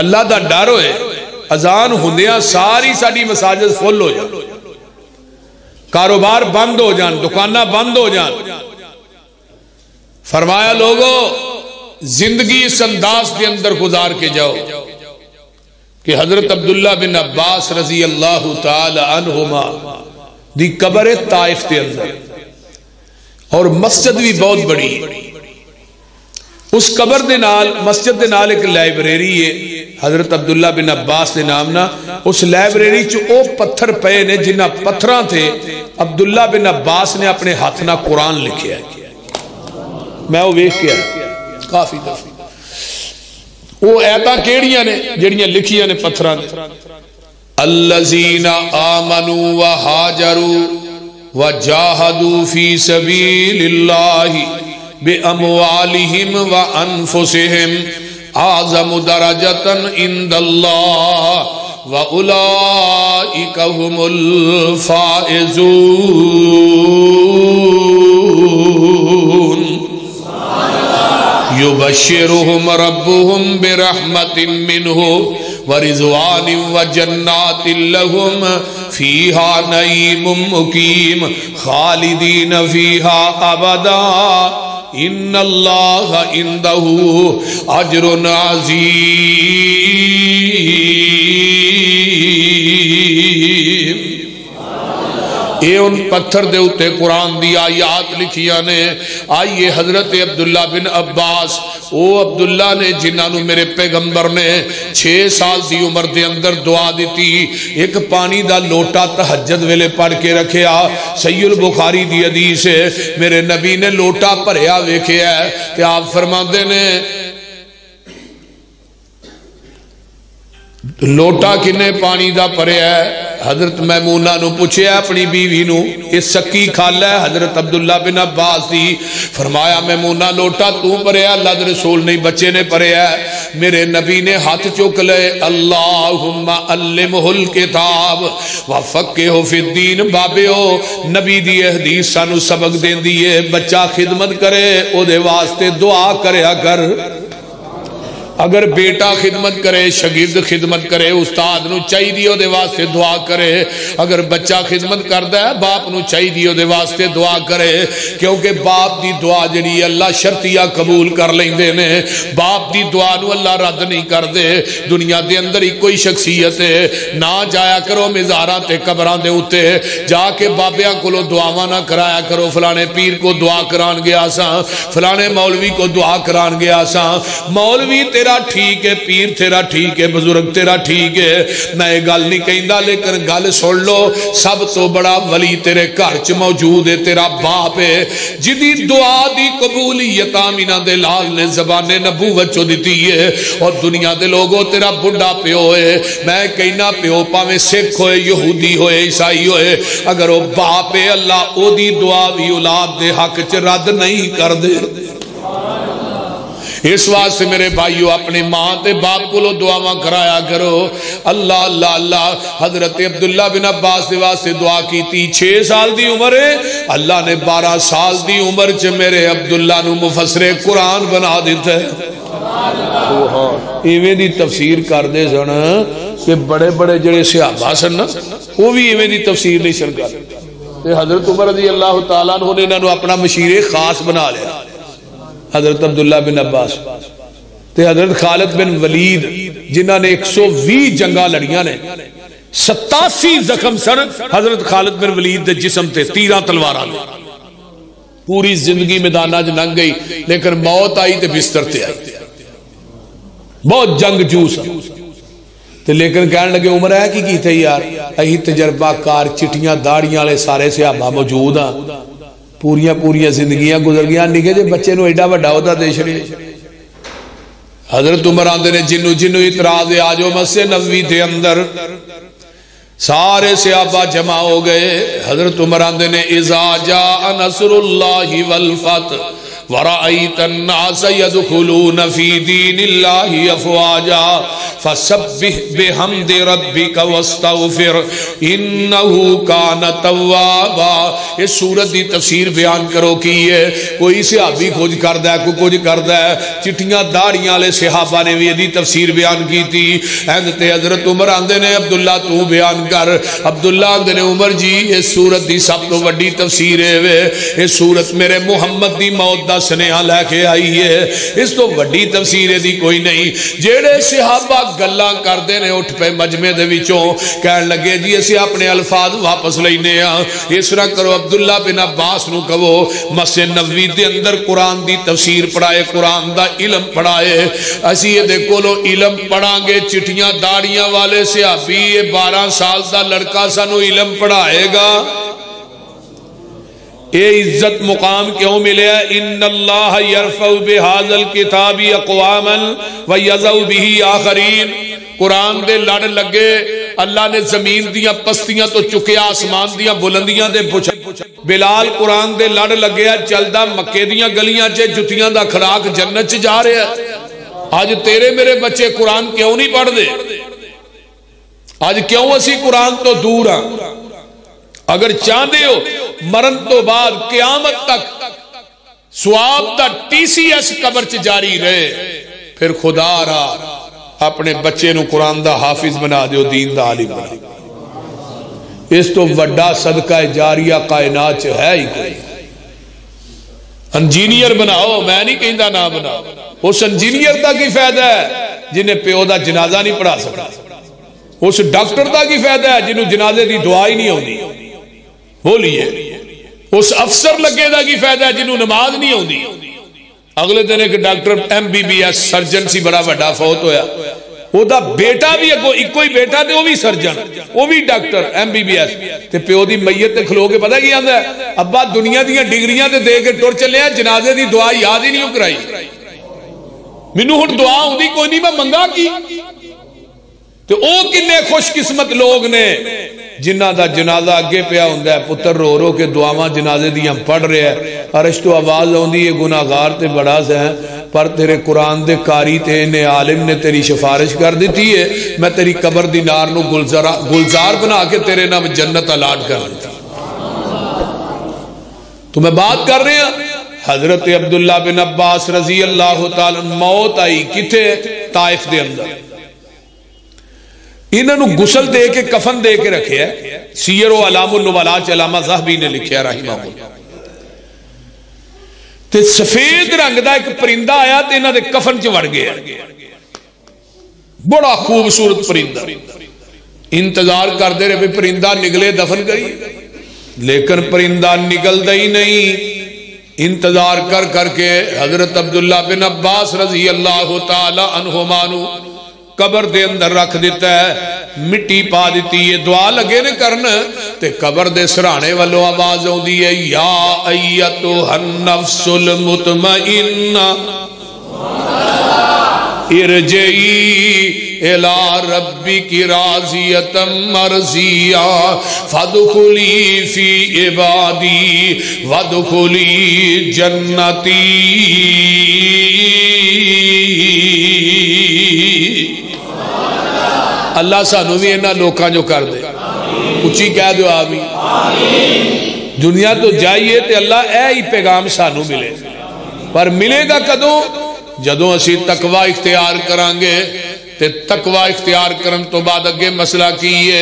اللہ دا ڈر ہوئے اذان ہوندیاں ساری ساڈی مساجد فل ہو جان، کاروبار بند ہو جان، دکانہ بند ہو جان۔ فرمایا لوگو زندگی اس انداز کے اندر گزار کے جاؤ کہ حضرت عبداللہ بن عباس رضی اللہ تعالی عنہما دی قبر طائف کے اندر، اور مسجد بھی بہت بڑی، اس قبر دے نال مسجد دے نال ایک لائبریری ہے حضرت عبداللہ بن عباس دے نامنا، اس لائبریری چ او پتھر پے نے جنہ پتھراں تھے عبداللہ بن عباس نے اپنے ہاتھ نہ قرآن لکھیا ہے۔ میں وہ ویکھ کے کافی دفعہ وہ ایتاں کیڑیاں نے جڑیاں لکھیاں نے پتھراں نے، الذین آمنوا وہاجروا وجاہدوا فی سبیل اللہ باموالہم وانفسہم اعظم درجۃ عند اللہ واولئک هم الفائزون یبشرہم ربہم برحمت منہ ورضوان وجنات لہم فیہا نعیم مقیم خالدین فیہا ابدا ان اللہ عندہ اجر عظیم۔ اے ان پتھر دے اتے قرآن دی آیات لکھیاں نے۔ آئیے حضرت عبداللہ بن عباس، او عبداللہ نے جنہاں نو میرے پیغمبر نے 6 سال دی عمر دے اندر دعا دیتی، ایک پانی دا لوٹا تہجد ویلے پڑھ کے رکھیا۔ صحیح البخاری دی حدیث ہے، میرے نبی نے لوٹا بھریا ویکھیا ہے کہ آپ فرماندے نے لوٹا کنے پانی دا بھریا ہے؟ حضرت میمونہ نو پوچھے اپنی بیوی نو، اس سکی کھالا ہے حضرت عبداللہ بن عباس دی۔ فرمایا میمونہ لوٹا تو بھریا؟ اللہ دے رسول نہیں بچے نے بھریا ہے۔ میرے نبی نے ہاتھ چک لے، اللہم علمہ الکتاب وفقہہ فی الدین۔ بابیو نبی دی حدیث سانو سبق دین دیئے، بچہ خدمت کرے او دے واسطے دعا کریا کر۔ اگر بیٹا خدمت کرے، شاگرد خدمت کرے، استاد نو چاہی دیو دے واسطے دعا کرے۔ اگر بچہ خدمت کردا ہے باپ نو چاہی دیو دے واسطے دعا کرے، کیونکہ باپ دی دعا جڑی اللہ شرطیہ قبول کر لیندے نے، باپ دی دعا نو اللہ رد نہیں کر دے۔ دنیا دے اندر ہی کوئی شخصیت ہے، نہ جایا کرو مزاراں تے قبراں دے اوتے جا کے بابیاں کولو دعاواں نہ کرایا کرو، فلانے پیر کو دعا کران گیا سا، فلانے مولوی کو دعا کران گیا سا۔ مولوی تیرا ٹھیک ہے، پیر تیرا ٹھیک ہے، بزرگ تیرا ٹھیک ہے، میں یہ گل نہیں کہندا، لیکن گل سن لو، سب تو بڑا ولی تیرے گھر چ موجود ہے، تیرا باپ ہے، جدی دعا دی قبولیت آمینہ دے لال نے زبان نبوت چو دیتی ہے۔ اور دنیا دے لوگوں تیرا بڑھا پیو ہے، میں کہنا پیو پاویں سکھ ہوئے، یہودی ہوئے، عیسائی ہوئے، اگر وہ باپ ہے اللہ او دی دعا بھی اولاد دے حق چ رد نہیں کر دے۔ اس واسطے میرے بھائیو اپنے ماں تے باپ کو لو دعاواں کرایا کرو۔ اللہ اللہ اللہ۔ حضرت عبداللہ بن عباس دے واسطے دعا کی تھی، 6 سال دی عمر ہے، اللہ نے 12 سال دی عمر چ میرے عبداللہ نو مفسر قرآن بنا دیتا ہے۔ ایویں دی تفسیر کر دے سن کہ بڑے بڑے جڑے صحابہ سن نا وہ بھی ایویں دی تفسیر نہیں سن کر۔ حضرت عمر رضی اللہ تعالیٰ عنہ نے انہوں نے اپنا مشیر خاص بنا لیا، حضرت عبداللہ بن عباس تے حضرت خالد بن ولید جنہاں نے 120 جنگاں لڑیاں نے، 87 زخم سن حضرت خالد بن ولید دے جسم تے تیراں تلواراں نے۔ پوری زندگی میدانہ چ لنگ گئی، لیکن موت آئی تے بستر تے آئی، بہت جنگ جوس تے لیکن کہنے لگے عمر ہے کی کیتے یار، اہی تجربہ کار چٹیاں داڑیاں لے سارے صحابہ موجود ہاں، پوریاں زندگیاں گزر گیا، نکے جے بچے نو ایڈا بڑا ہوتا دے چھڑے۔ حضرت عمر آندے نے جنو اعتراض ہے آجو مسجد نبوی دے اندر، سارے صحابہ جمع ہو گئے۔ حضرت عمر آندے نے اذا جاء نصر اللہ والفتح ورأيت الناس يدخلون في دين الله أفواجا فسبح بحمد ربك واستغفر إنه كان توابا. اس سورت دی تفسیر بیان کرو کی ہے. کوئی صحابی کچھ کردا ہے، کوئی کچھ کردا ہے. چٹیاں داڑیاں والے صحابہ نے بھی دی تفسیر بیان کی تھی. حضرت حضرت عمر آندے نے عبداللہ تو بیان کر. عبداللہ آندے نے عمر جی اس سورت دی سب تو وڈی تفسیر ہے. اس سورت میرے محمد دی موت دا سنیہا لے کے آئی ہے. اس تو وڈی تفسیر دی کوئی نہیں. جیڑے صحابہ گلاں کردے نے اٹھ پہ مجمع دے وچوں کہن لگے جی اسی اپنے الفاظ واپس لینے ہاں. اس طرح کرو عبداللہ بن عباس نو کہو مسجد نبوی دے اندر قرآن دی تفسیر پڑھائے، قرآن دا علم پڑھائے. اسی یہ دیکھو لو علم پڑھاں گے. چٹیاں داڑیاں والے صحابی 12 سال دا لڑکا سانو علم پڑھائے گا. اے عزت مقام کیوں ملے ہے؟ ان اللہ یرفع بہذا الکتاب اقواما ویضع بہ آخرین. قرآن دے لڑ لگے اللہ نے زمین دیاں پستیاں تو چکیا، آسمان دیاں بلندیاں دے پچھا. بلال قرآن دے لڑ لگے چلدا مکے دیاں گلیاں چے جتیاں دا کھراک جنت چ جا رہے ہیں. آج تیرے میرے بچے قرآن کیوں نہیں پڑھ دے؟ آج کیوں اسی قرآن تو دور ہاں؟ اگر چاہتے ہو مرن تو بعد قیامت تک سواب دا ٹی سی ایس قبر چ جاری رہے، پھر خدا را اپنے بچے نو قرآن دا حافظ بنا دیو، دین دا عالم بنا دیو. اس تو وڈا صدقہ جاریہ کائنات چ ہے ہی کوئی. انجینئر بناؤ، میں نہیں کہندا نہ بناؤ. اس انجینئر دا کی فائدہ ہے جنہیں پیو دا جنازہ نہیں پڑھا سکتا. اس ڈاکٹر دا کی فائدہ ہے جنہوں جنازے دی دعا ہی نہیں ہوندی. بولیے اس افسر لگے دا کی فائدہ ہے جنہوں نماز نہیں ہوندی. اگلے دن ایک doctor M B B S surgeon سی بڑا بڑا فوت ہویا. وہ دا بیٹا بھی ایک ہی بیٹا تے وہ بھی سرجن، وہ بھی doctor M B B S. تے پیو دی میت تے کھلو کے پتہ کی آندا ہے ابا دنیا دیاں ڈگریاں تے دے کے ٹر چلے ہیں، جنازے دی دعا یاد ہی نہیں کرائی. مینوں ہن دعا ہوندی کوئی نہیں، میں منگا کی. تو او کنے خوش قسمت لوگ نے جنہ دا جنازہ اگے پیا ہوندا ہے، پتر رو رو کے دعاواں جنازے دیاں پڑھ رہے ہیں. عرش تو آواز ہوندی ہے گناہگار تے بڑا سے ہیں، پر تیرے قرآن دے قاری تے انہیں عالم نے تیری سفارش کر دیتی ہے، میں تیری قبر دی نار نو گلزار بنا کے تیرے نام جنت الاٹ کر دیتی. تو میں بات کر رہے ہیں حضرت عبداللہ بن عباس رضی اللہ تعالی موت آئی کتے طائف دے اندر. انہوں نے غسل دے کے کفن دے کے رکھے ہے. سیر و علام النبلاء علامہ ذہبی نے لکھے ہے رحمہ اللہ. تے سفید رنگ دا ایک پرندہ آیا تے انہوں نے کفن چ وڑ گیا. بڑا خوبصورت پرندہ. انتظار کر دے رہے پرندہ نگلے دفن کری، لیکن پرندہ نگل ہی نہیں. انتظار کر کر کے حضرت عبداللہ بن عباس رضی اللہ تعالی عنہما نو قبر دے اندر رکھ دیتا ہے، مٹی پا دیتی ہے. دعا لگے نے کرنا تے قبر دے سرانے والوں آواز ہوندی ہے یا ایتھا النفس المطمئنہ ارجعی الی ربک راضیۃ مرضیہ فادخلی فی عبادی وادخلی جنتی. اللہ سانو بھی انہاں لوکاں جو کر دے. اچھی کہہ دو آمین. دنیا تو جائیے تے اللہ اے ہی پیغام سانو ملے، پر ملے گا کدوں؟ جدوں اسی تقوی اختیار کرانگے. تے تقوی اختیار کرن تو بعد اگے مسئلہ کیے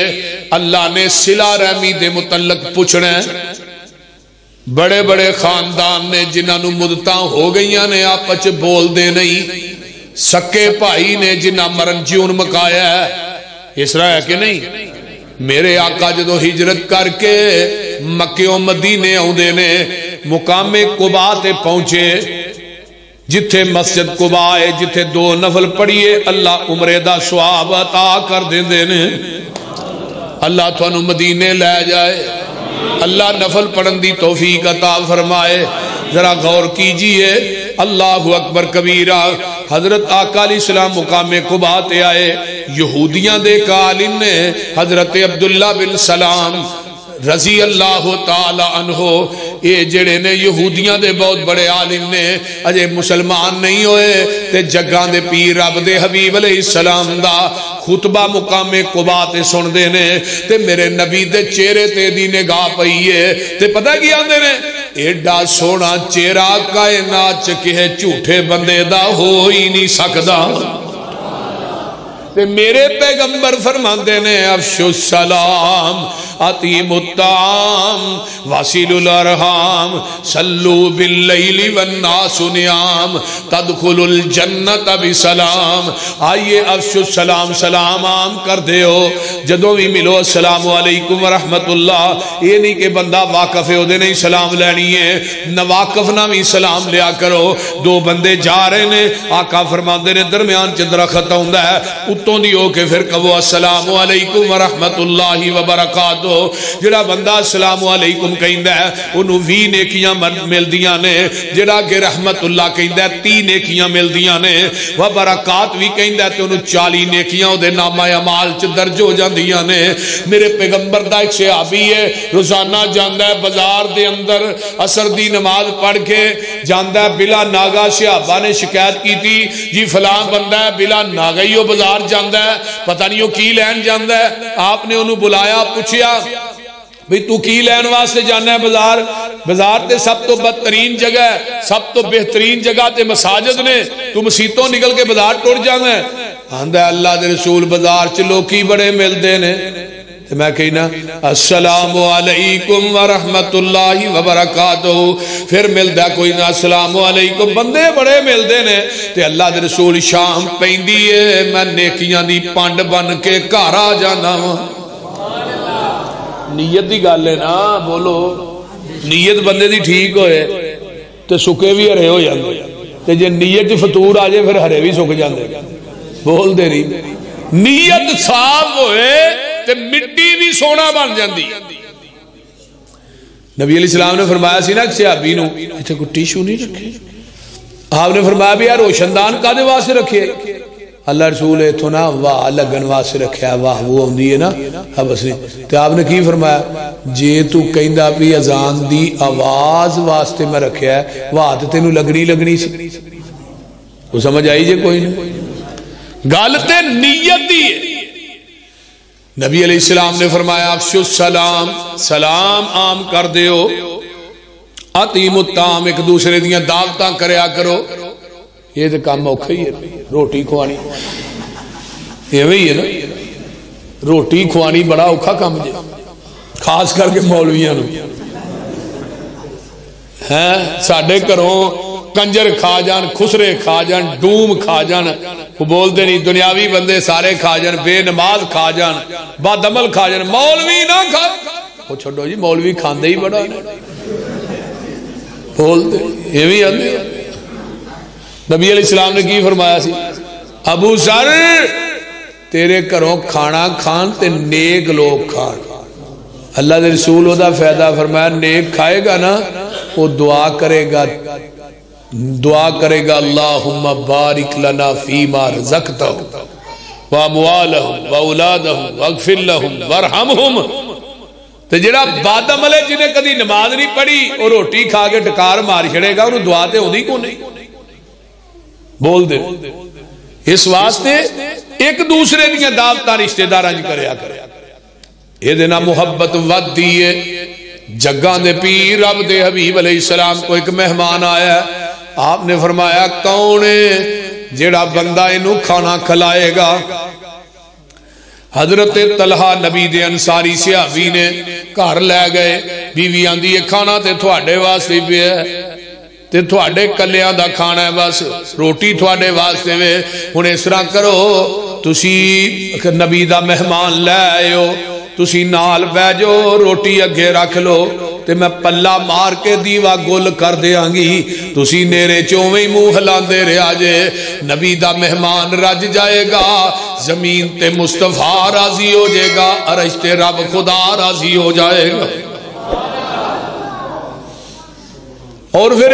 اللہ نے صلہ رحمی دے متعلق پوچھنا ہے. بڑے بڑے خاندان نے جنہاں نو مدتاں ہو گئیاں نے آپس بول دے نہیں. سکے بھائی نے جنہاں مرن جیون مکایا ہے. اس طرح ہے کہ نہیں؟ میرے آقا جدو ہجرت کر کے مکے و مدینے آؤندے نے مقام قباء تے پہنچے، جتھے مسجد قباء ہے، جتھے 2 نفل پڑھیے اللہ عمرے دا ثواب عطا کر دیندے نے. اللہ تھانو مدینے لے جائے، اللہ نفل پڑھن دی توفیق عطا فرمائے. ذرا غور کیجئے. اللہ اکبر کبیرہ. حضرت آقا علیہ السلام مقام قباء تے آئے. یہودیاں دے کالن نے حضرت عبداللہ بن سلام رضی اللہ تعالی عنہ یہ جڑے نے یہودیاں دے بہت بڑے عالم نے اجے مسلمان نہیں ہوئے تے جگاں دے پیر رب دے حبیب علیہ السلام دا خطبہ مقام قباء تے سن دے نے تے میرے نبی دے چہرے تے دی نگاہ پئی ہے تے پتہ کی آندے نے ایڈا سونا چہرہ کائنات چ کہ جھوٹے بندے دا ہو ہی نہیں سکدا تے میرے پیغمبر فرماندے نے افشوا السلام اطعموا الطعام واصلوا الارحام صلوا باللیل والناس نیام تدخلوا الجنة بسلام آئیے افشوا السلام سلام عام کر دے ہو جدوں بھی ملو السلام علیکم ورحمت اللہ یہ نہیں کہ بندہ واقف ہے دے نہیں سلام لینی ہے نواقف نہ بھی سلام لیا کرو دو بندے جا رہے نے آقا فرماندے نے درمیان چ درخت ہوندا ہے اتوں دی ہو کے پھر کہو السلام علیکم ورحمت اللہ وبرکاتہ جڑا بندہ السلام علیکم کہندا ہے انہوں 20 نیکیاں ملدیاں نے جڑا کہ رحمت اللہ کہندا ہے 30 نیکیاں ملدیاں نے وبرکات بھی کہندا ہے تے انہوں 40 نیکیاں دے نامہ اعمال چ درج ہو جاندیاں نے میرے پیغمبر دا ایک صحابی ہے روزانہ جاندا ہے بازار دے اندر عصر دی نماز پڑھ کے جاندا ہے بلا ناگا صحابہ نے شکایت کی تھی جی فلاں بندہ ہے بلا ناگا ہی وہ بازار جاندا ہے پتہ نہیں وہ کی لین جاندا ہے آپ نے انہوں بلایا پوچھیا بھئی تو کی لین واسطے جانا ہے بازار بازار تے سب تو بدترین جگہ ہے سب تو بہترین جگہ تے مساجد نے تو مسیتوں نکل کے بازار ٹوڑ جانا ہے آندہ ہے اللہ دے رسول بازار چ لوکی بڑے ملدے نے تے میں کہنا السلام علیکم ورحمت اللہ وبرکاتہ پھر ملدا کوئی نہ السلام علیکم بندے بڑے ملدے نے تے اللہ دے رسول شام پیندی ہے میں نیکیاں دی پانڈ بن کے گھر آ جانا وا نیت دی گل ہے نا بولو نیت بندے دی ٹھیک ہوئے تے سکے بھی ہرے ہو جاندے تے جے نیت فطور آ جائے پھر ہرے بھی سک جاندے بول دے رہی نیت صاف ہوئے تے مٹی بھی سونا بن جاندی نبی علیہ السلام نے فرمایا سی نا صحابی نو ایتھے کوئی ٹیشو نہیں رکھے آپ نے فرمایا بھی یار روشندان کادے واسطے رکھے اللہ رسول ایتھوں نا واہ لگن واسطے رکھیا واہ وہ ہوندی ہے نا بس نہیں تے آپ نے کی فرمایا جے تو کہندا بھی اذان دی آواز واسطے میں رکھیا ہے واہ تے تینوں لگنی سی وہ سمجھ آئی جے کوئی نہیں گل تے نیت دی ہے نبی علیہ السلام نے فرمایا افشوا السلام سلام عام کر دیو اطعموا الطعام ایک دوسرے دیاں دعوتاں کریا کرو یہ تو کام اوکھا ہی ہے روٹی کھوانی یہ وہی ہے نا روٹی کھوانی بڑا اوکھا کام جے خاص کر کے مولویاں نو ہیں ساڈے گھروں کنجر کھا جان خسرے کھا جان ڈوم کھا جان وہ بولتے نہیں دنیاوی بندے سارے کھا جان بے نماز کھا جان بد عمل کھا جان مولوی نہ کھا وہ چھوڑو جی مولوی کھاندے ہی بڑا بولتے یہ بھی آدھے نبی علیہ السلام نے کی فرمایا سی ابو ذر تیرے گھروں کھانا کھان تے نیک لوگ کھان اللہ دے رسول او دا فائدہ فرمایا نیک کھائے گا نا وہ دعا کرے گا اللہم بارک لنا فیما رزقتہم واموالہم واولادہم واغفر لہم وارحمہم تو جڑا بد عمل ہے جنہیں کدی نماز نہیں پڑھی اور روٹی کھا کے ڈکار مار چھڑے گا انہوں دعا تے ہوندی کو نہیں بول دے اس واسطے ایک دوسرے دیاں دعوتاں رشتہ داراں وچ کریا یہ دینا محبت ود دیئے جگاں دے پیر رب دے حبیب علیہ السلام کو ایک مہمان آیا ہے آپ نے فرمایا کون ہے جیڑا بندہ انہوں کھانا کھلائے گا حضرت طلحہ نبی دے انصاری صحابی نے گھر لے گئے بیوی آندی ہے کھانا تے تھوڑے واسطے بھی ہے تے تھوڑے کلیاں دا کھانا ہے بس روٹی تھوڑے واسطے وے انہیں اس طرح کرو تسی نبی دا مہمان لے آئے ہو تسی نال بیجو روٹی اگے رکھ لو تے میں پلا مار کے دیوا گل کر دیاں گی تسی نیرے چوویں منہ ہلاندے رہیا جے نبی دا مہمان رج جائے گا زمین تے مصطفیٰ راضی ہو جائے گا عرش تے رب خدا راضی ہو جائے گا اور پھر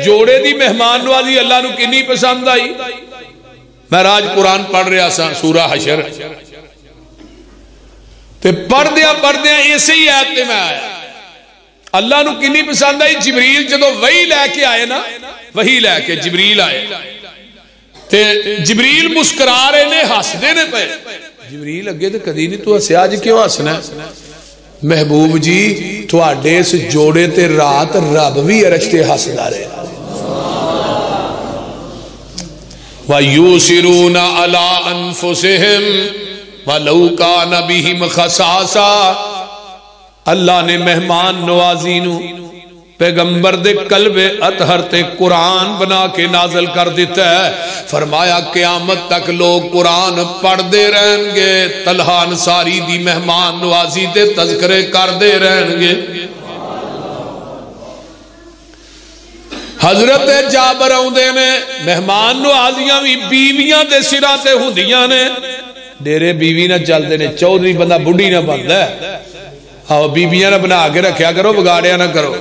جوڑے دی مہمان نوازی اللہ نو کنی پسند آئی میں راج قرآن پڑھ رہا سا سورہ حشر تے پڑھ دیا اسی آیت تے میں آیا اللہ نو کنی پسند آئی؟ جبریل جدو وحی لے کے آئے نا، وحی لے کے جبریل آئے تے جبریل مسکرا رہے نے، ہس دے نے پے. جبریل اگے تے کدی نہیں تو ہسیا، اج کیوں ہسنا؟ محبوب جی تواڈے اس جوڑے تے رات رب بھی عرش تے ہسدا رہے. وَيُوسِرُونَ عَلَىٰ أَنفُسِهِمْ وَلَوْ كَانَ بِهِمْ خَصَاصَةٌ. اللہ نے مہمان نوازی نو پیغمبر دے قلب اطہر تے قرآن بنا کے نازل کر دیتا ہے. فرمایا قیامت تک لوگ قرآن پڑھ دے رہن گے، طلحہ انصاری دی مہمان نوازی تے تذکرے کر دے رہن گے. حضرت جابر آؤندے نے، مہمان نوازیاں بھی بیویاں دے سراں تے ہوندیاں نے. ڈیرے بیوی نہ چلتے نے، چودھری بندہ بڈھی نہ بنتا ہے. آؤ بیویاں نہ بنا کے رکھیا کرو، بگاڑیا نہ کرو.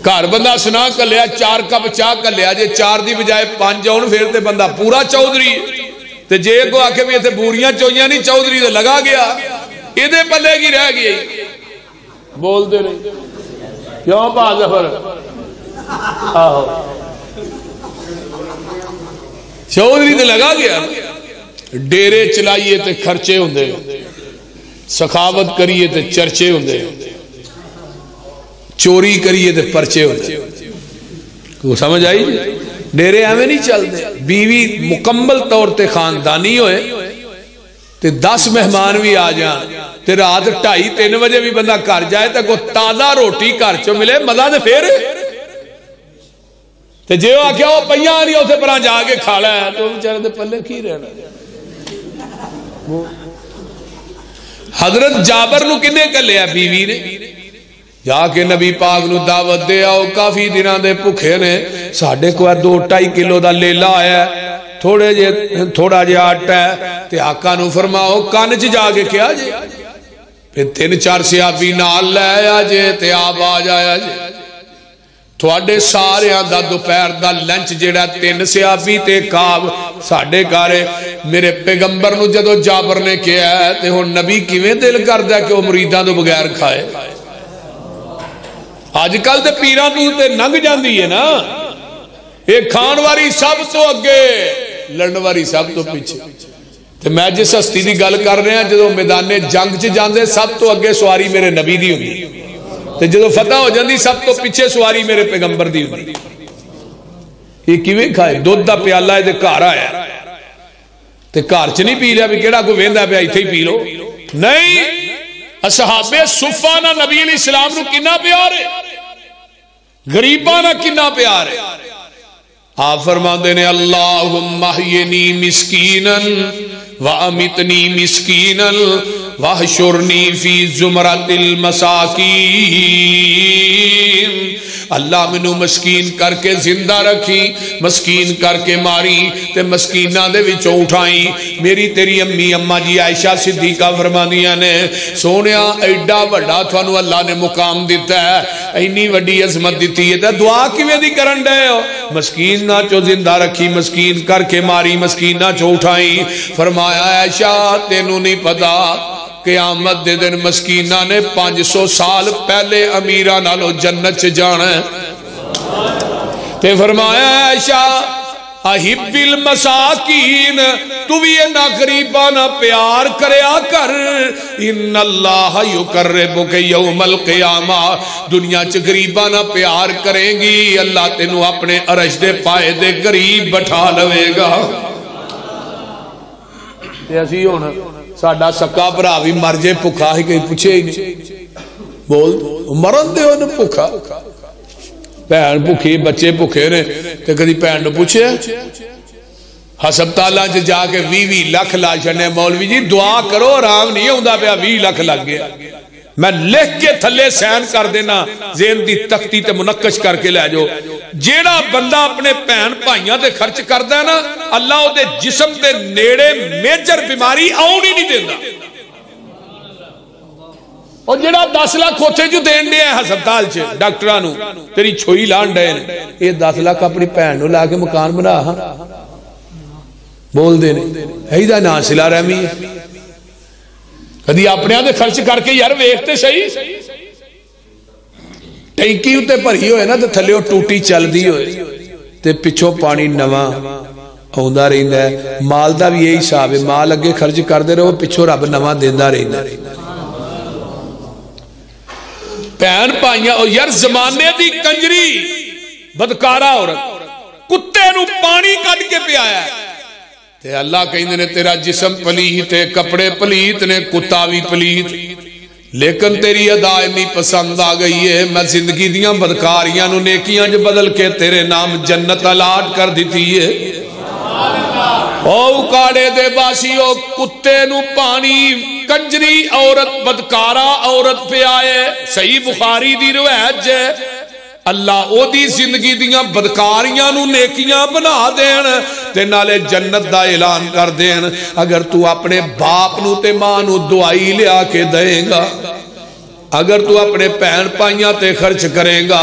گھر بندہ سنا کلیا 4 کپ چاہ کلیا، جے 4 دی بجائے 5 آن پھر تے بندہ پورا چودھری. تے جے کو آکے بھی ایتھے بوریاں چوئیاں نہیں چودھری تے لگا گیا، ادھے پلے کی رہ گئی. بول دے رہے کیوں پا ظفر؟ چودھری تے لگا گیا. ڈیرے چلائیے تے خرچے ہوندے، سخاوت کریے تے چرچے ہوندے، چوری کریے تے پرچے ہوندے. کو سمجھ آئی؟ ڈیرے ایویں نہیں چلتے. بیوی مکمل طور تے خاندانی ہوئے تے 10 مہمان بھی آ جان تے رات 2:30-3 بجے بھی بندہ گھر جائے تے کو تازہ روٹی گھر چوں ملے، مزہ تے پھر. تے جے وہ آکھیا وہ پئیاں نہیں اسے پرا جا کے کھالا ہے تو بیچارے دے پلے کی رہنا. حضرت جابر نو کنے کلیا؟ بیوی نے. جا کے نبی پاک نو دعوت دے آؤ، کافی دنوں دے بھوکے نے، ساڈے کو 2-2.5 کلو دا لیلا آیا ہے، تھوڑا جہا آٹا ہے. تے آقا نو فرماؤ کان چ جا کے کیا جے. پھر 3-4 صحابی نال لے آیا جے تے آپ آ جایا جے. تھوڑے سارے دا دوپہر دا لنچ جیڑا 3 صحابی تے کعب ساڑھے کارے. میرے پیغمبر نو جدو جابر نے کیا ہے تے ہن نبی کیویں دل کردا کہ وہ مریداں تو بغیر کھائے. آج کل تے پیراں تے ننگ جاندی ہے نا، ایک کھان واری سب تو اگے، لڑن واری سب تو پیچھے. تے میں جس ہستی دی گل کر رہے ہیں جدو میدان جنگ چ جاندے سب تو اگے سواری میرے نبی دی ہوندی، تے جدو فتح ہو جاندی سب تو پیچھے سواری میرے پیغمبر دی ہوندی. یہ کیویں کھائے؟ دودھ دا پیالہ ہے تے گھر آیا تے گھر چ نہیں پی لیا بھی کیڑا کوئی ویندا پیا ایتھے ہی پی لو. نہیں، اصحاب صفہ نہ نبی علیہ السلام نو کنا پیار ہے، غریباں نہ کنا پیار ہے. آپ فرماندے نے اللہم احیینی مسکینا وامتنی مسکینا واحشرنی فی زمرۃ المساکین. اللہ منو مسکین کر کے زندہ رکھی، مسکین کر کے ماری تے مسکیناں دے وچوں اٹھائی. میری تیری امی اماں جی عائشہ صدیقہ فرماندیاں نے سونیا ایڈا بڑا تھانو اللہ نے مقام دیتا ہے، اینی وڈی عظمت دیتی ہے تے دعا کیویں دی کرن ڈے ہو؟ مسکیناں چوں زندہ رکھی، مسکین کر کے ماری، مسکیناں چوں اٹھائی. فرمایا عائشہ تینوں نہیں پتا قیامت دے دن مسکینہ نے 500 سال پہلے امیرہ نالو جنت چ جانا ہے. تے فرمایا عائشہ احب المساکین، تو بھی نہ غریبانہ پیار کریا کر، ان اللہ یقربک یوم القیامہ، دنیا چ غریبانہ پیار کریں گی اللہ تینوں اپنے عرش دے پائے دے قریب بٹھا لوے گا. تے اسی ہونا ساڈا سکا بھرا بھی مر جے بھکھا ہی کہیں پوچھے ہی نہیں، بول مرن دے انہوں بھکھا. بہن بھکھی بچے بھکھے نے تے کدی بہن نو پوچھے ہسپتالاں چ جا کے 20 لاکھ لا چھڈنے مولوی جی دعا کرو آرام نہیں ہوندا پیا 20 لاکھ لگ گیا. میں لکھ کے تھلے سین کر دینا ذہن دی تختی تے منقش کر کے لے جو. جیڑا بندہ اپنے بہن بھائیاں تے خرچ کردا ہے نا اللہ او دے جسم دے نیڑے میجر بیماری آؤن ہی نہیں دیندا. اور جیڑا 10 لاکھ اوتھے جو دین دے ہسپتال چ ڈاکٹراں نو تیری چھوئی لان ڈے نے، اے 10 لاکھ اپنی بہن نو لا کے مکان بنا. ہاں بول دے نے ایدا نا صلہ رحمی ہے. کدی اپنے دے خرچ کر کے یار ویکھتے صحیح ٹینکی اتنے بھری ہوئے نا تو تھلے ٹوٹی چلتی ہوئے تے پچھوں پانی نواں آندا رہندا ہے. مال دا بھی یہی حساب ہے, مال اگے خرچ کرتے رہو, پچھوں رب نواں دیندا رہندا ہے. بہن بھائیاں یار زمانے دی کنجری بدکارا عورت کتے نو پانی کڈ کے پیایا تے اللہ کہندے نے تیرا جسم پلیت ہے, کپڑے پلیت نے, کتا بھی پلیت, لیکن تیری ادا اتنی پسند آ گئی ہے, میں زندگی دیاں بدکاریاں نو نیکیاں جو بدل کے تیرے نام جنت الاٹ کر دیتی ہے. او کاڑے دے باسی او کتے نو پانی کنجری عورت بدکارا عورت پہ آئے. صحیح بخاری دی روایت جے اللہ او دی زندگی دیاں بدکاریاں نو نیکیاں بنا دین تے نالے جنت دا اعلان کر دین. اگر تو اپنے باپ نو تے ماں نو دعائی لیا کے دیں گا, اگر تو اپنے بہن بھائیاں تے خرچ کریں گا,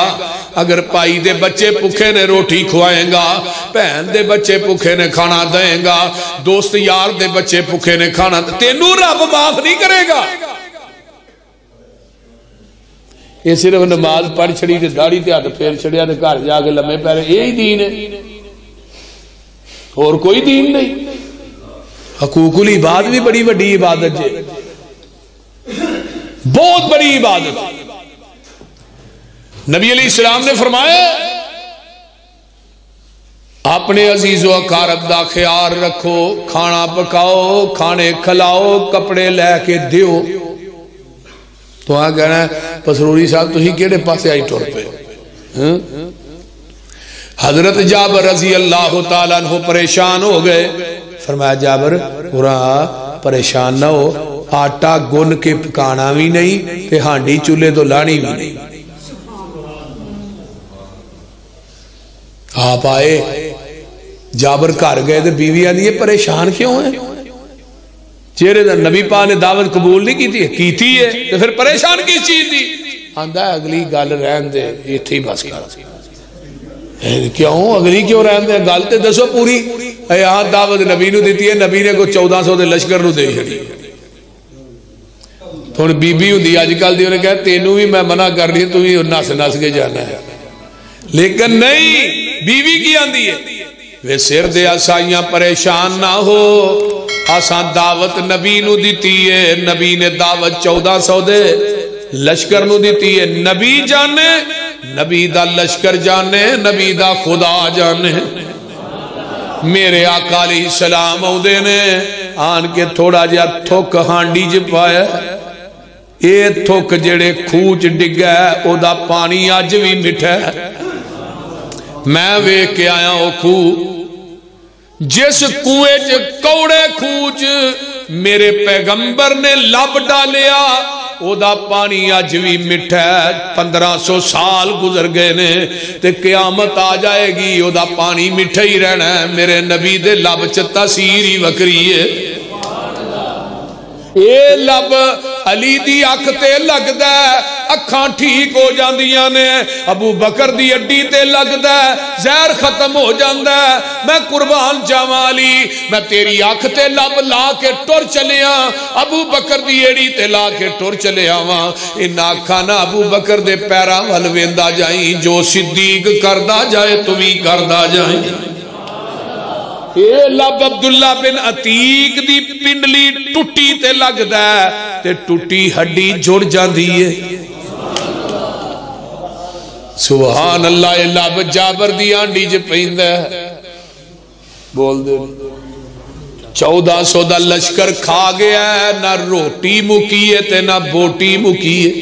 اگر پائی دے بچے بھوکے نے روٹی کھوائیں گا, بہن دے بچے بھوکے نے کھانا دیں گا, دوست یار دے بچے بھوکے نے کھانا, تینوں رب معاف نہیں کرے گا. یہ صرف نماز پڑھ چھڑی تے داڑھی تے ہاتھ پھیر چھڑیا تے گھر جا کے لمے پے رہے, یہی دین ہے, اور کوئی دین نہیں. حقوق العباد بھی بڑی بڑی عبادت ہے, بہت بڑی عبادت. نبی علیہ السلام نے فرمایا اپنے عزیز و اقارب دا خیال رکھو, کھانا پکاؤ, کھانے کھلاؤ, کپڑے لے کے دیو. تو ہاں کہنا ہے پسروری صاحب تو ہی کیڑے پاسے آئی ٹور پہ. حضرت جابر رضی اللہ تعالیٰ عنہ پریشان ہو گئے. فرمایا جابر پورا پریشان نہ ہو, آٹا گن کے پکانا بھی نہیں تے ہانڈی چولہے تو لانی بھی نہیں. آپ آئے جابر گھر گئے تو بیوی آدھی یہ پریشان کیوں ہیں؟ چہرے دا نبی پاک نے دعوت قبول نہیں کیتی ہے تو پھر پریشان کس چیز دی؟ آندا ہے اگلی گل رہن دے, ایتھے ہی بس کر. کیوں اگلی کیوں رہن دے؟ گل تے دسو پوری. یہاں دعوت نبی نو دیتی ہے, نبی نے کو 1400 دے لشکر نو دے چھڑی. تھوڑی بی بی ہوندی اج کل دی, انہیں کہا تینوں بھی میں منع کر رہی تو بھی نس نس کے جانا ہے, لیکن نہیں. بیوی کی آندی ہے وے سر دے آسائیاں پریشان نہ ہو, آسان دعوت نبی نو دیتی ہے, نبی نے دعوت 1400 دے لشکر نو دیتی ہے. نبی جانے, نبی دا لشکر جانے, نبی دا خدا جانے. میرے آقا علیہ السلام آؤندے نے آن کے تھوڑا جا تھوک ہانڈی ج پایا, اے تھوک جڑے کھوچ ڈگا ہے او دا پانی آج بھی مٹھا ہے. میں ویکھ کے آیا او کھو, جس کوئے چ کوڑے کھوچ میرے پیغمبر نے لب ڈالیا او دا پانی آج بھی مٹھا ہے. 1500 سال گزر گئے نے تے قیامت آ جائے گی او دا پانی مٹھا ہی رہنا ہے. میرے نبی دے لب چ تاثیر ہی وکری ہے. اے لب علی دی اکھ تے لگدا ہے, اکھاں ٹھیک ہو جاندیاں نے. ابو بکر دی اڈی تے لگدا ہے, زہر ختم ہو جاندا ہے. میں قربان جاواں علی, میں تیری اکھ تے لب لا کے ٹر چلیا, ابو بکر دی ایڑی تے لا کے ٹر چلیا واں. ان اکھاں نہ ابو بکر دے پیراں ول ویندا جائیں, جو صدیق کردا جائے تو بھی کردا جائیں. اے لب عبداللہ بن عتیق دی پنڈلی ٹوٹی تے لگدا ہے تے ٹوٹی ہڈی جڑ جاندی ہے. سبحان اللہ. اے لب جابر دی آنڈی ج پیندا ہے. بول دے 1400 دا لشکر کھا گیا ہے, نہ روٹی مکی ہے تے نہ بوٹی مکی ہے.